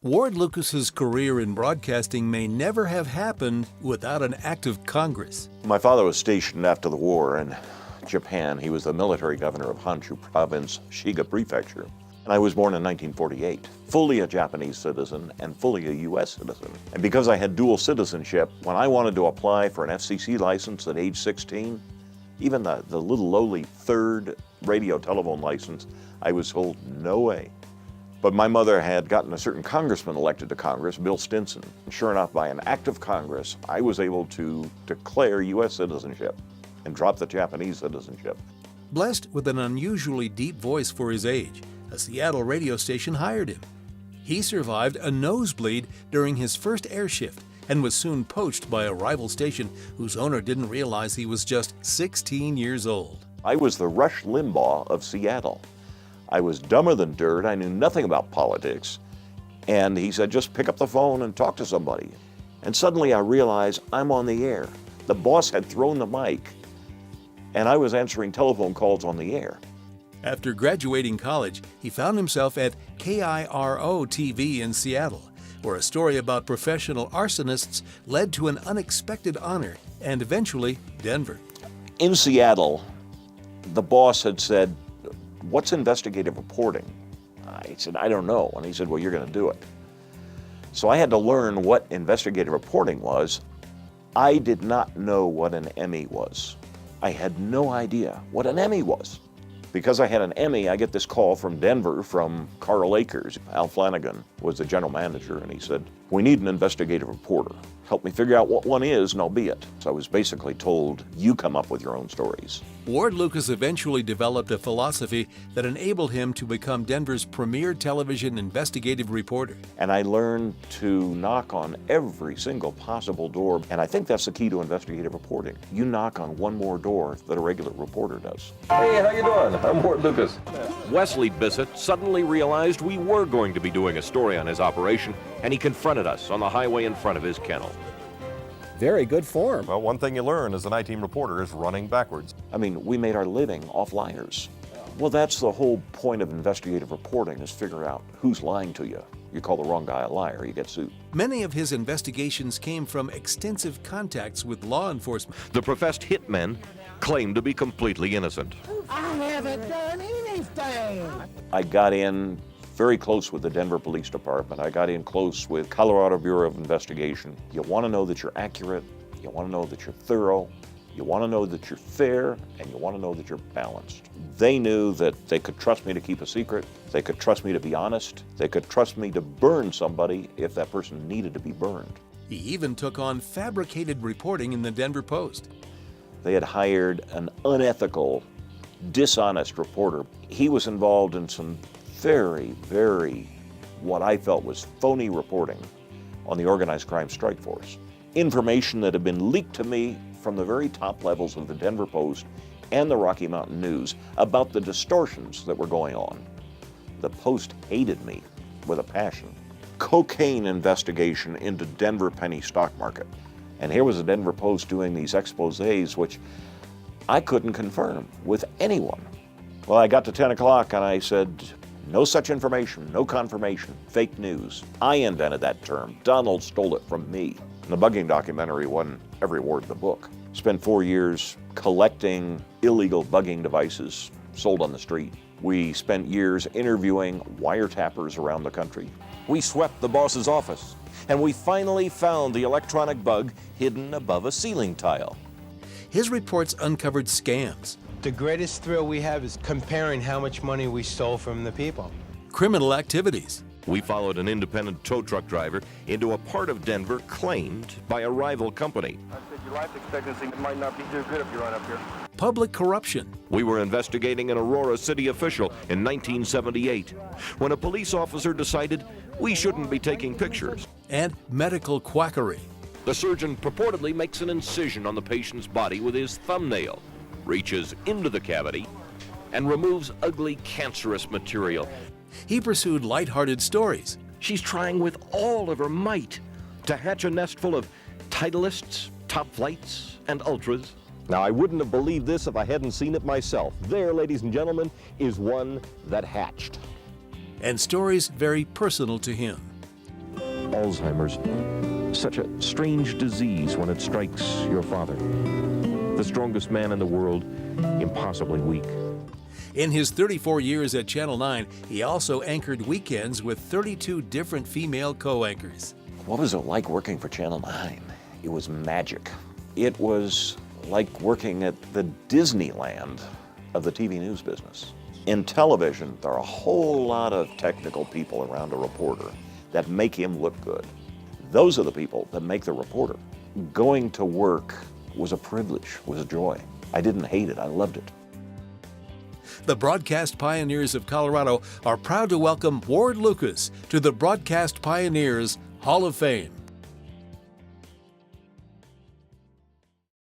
Ward Lucas's career in broadcasting may never have happened without an act of Congress. My father was stationed after the war in Japan. He was the military governor of Honshu Province, Shiga Prefecture. And I was born in 1948, fully a Japanese citizen and fully a U.S. citizen. And because I had dual citizenship, when I wanted to apply for an FCC license at age 16, even the little lowly third radio telephone license, I was told, no way. But my mother had gotten a certain congressman elected to Congress, Bill Stinson. And sure enough, by an act of Congress, I was able to declare U.S. citizenship and drop the Japanese citizenship. Blessed with an unusually deep voice for his age, a Seattle radio station hired him. He survived a nosebleed during his first air shift and was soon poached by a rival station whose owner didn't realize he was just 16 years old. I was the Rush Limbaugh of Seattle. I was dumber than dirt. I knew nothing about politics. And he said, just pick up the phone and talk to somebody. And suddenly I realized I'm on the air. The boss had thrown the mic, and I was answering telephone calls on the air. After graduating college, he found himself at KIRO TV in Seattle, where a story about professional arsonists led to an unexpected honor and eventually Denver. In Seattle, the boss had said, what's investigative reporting? I said, I don't know. And he said, well, you're going to do it. So I had to learn what investigative reporting was. I did not know what an Emmy was. I had no idea what an Emmy was. Because I had an Emmy, I get this call from Denver from Carl Akers. Al Flanagan was the general manager, and he said, we need an investigative reporter. Help me figure out what one is, and I'll be it. So I was basically told, you come up with your own stories. Ward Lucas eventually developed a philosophy that enabled him to become Denver's premier television investigative reporter. And I learned to knock on every single possible door, and I think that's the key to investigative reporting. You knock on one more door than a regular reporter does. Hey, how you doing? I'm Ward Lucas. Wesley Bissett suddenly realized we were going to be doing a story on his operation, and he confronted us on the highway in front of his kennel. Very good form. Well, one thing you learn as a night team reporter is running backwards. I mean, we made our living off liars. Well, that's the whole point of investigative reporting, is figure out who's lying to you. You call the wrong guy a liar, you get sued. Many of his investigations came from extensive contacts with law enforcement. The professed hitmen claimed to be completely innocent. I haven't done anything. I got in very close with the Denver Police Department. I got in close with Colorado Bureau of Investigation. You want to know that you're accurate, you want to know that you're thorough, you want to know that you're fair, and you want to know that you're balanced. They knew that they could trust me to keep a secret, they could trust me to be honest, they could trust me to burn somebody if that person needed to be burned. He even took on fabricated reporting in the Denver Post. They had hired an unethical, dishonest reporter. He was involved in some very, what I felt was phony reporting on the organized crime strike force. Information that had been leaked to me from the very top levels of the Denver Post and the Rocky Mountain News about the distortions that were going on. The Post hated me with a passion. Cocaine investigation into Denver penny stock market. And here was the Denver Post doing these exposés, which I couldn't confirm with anyone. Well, I got to 10 o'clock and I said, no such information, no confirmation, fake news. I invented that term. Donald stole it from me. The bugging documentary won every award in the book. Spent 4 years collecting illegal bugging devices sold on the street. We spent years interviewing wiretappers around the country. We swept the boss's office, and we finally found the electronic bug hidden above a ceiling tile. His reports uncovered scams, The greatest thrill we have is comparing how much money we stole from the people. criminal activities, We followed an independent tow truck driver into a part of Denver claimed by a rival company. I said your life expectancy might not be too good if you run up here. public corruption, We were investigating an Aurora city official in 1978 when a police officer decided we shouldn't be taking pictures. and medical quackery. The surgeon purportedly makes an incision on the patient's body with his thumbnail, reaches into the cavity, and removes ugly cancerous material. He pursued lighthearted stories, She's trying with all of her might to hatch a nest full of Titleists, top flights, and ultras. Now, I wouldn't have believed this if I hadn't seen it myself. There, ladies and gentlemen, is one that hatched. and stories very personal to him. Alzheimer's. Such a strange disease when it strikes your father. The strongest man in the world, impossibly weak. In his 34 years at Channel 9, he also anchored weekends with 32 different female co-anchors. What was it like working for Channel 9? It was magic. It was like working at the Disneyland of the TV news business. In television, there are a whole lot of technical people around a reporter that make him look good. Those are the people that make the reporter. Going to work was a privilege, was a joy. I didn't hate it, I loved it. The Broadcast Pioneers of Colorado are proud to welcome Ward Lucas to the Broadcast Pioneers Hall of Fame.